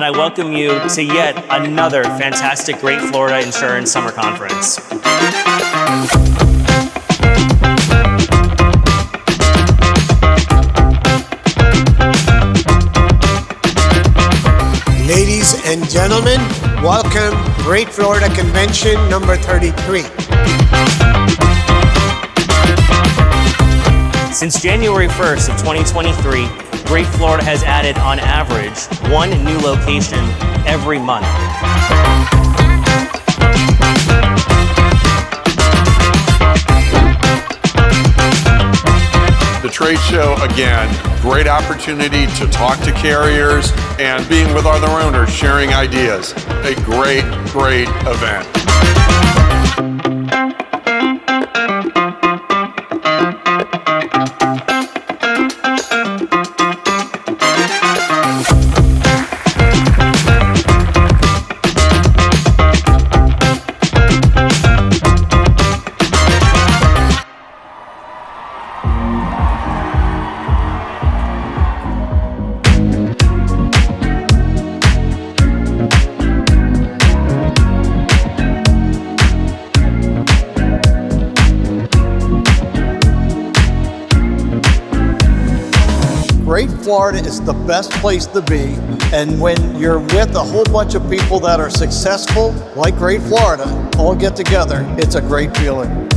I welcome you to yet another fantastic GreatFlorida Insurance Summer Conference. Ladies and gentlemen, welcome Great Florida Convention number 33. Since January 1st of 2023, Great Florida has added, on average, one new location every month. The trade show, again, great opportunity to talk to carriers and being with other owners, sharing ideas. A great, great event. Great Florida is the best place to be, and when you're with a whole bunch of people that are successful, like Great Florida, all get together, it's a great feeling.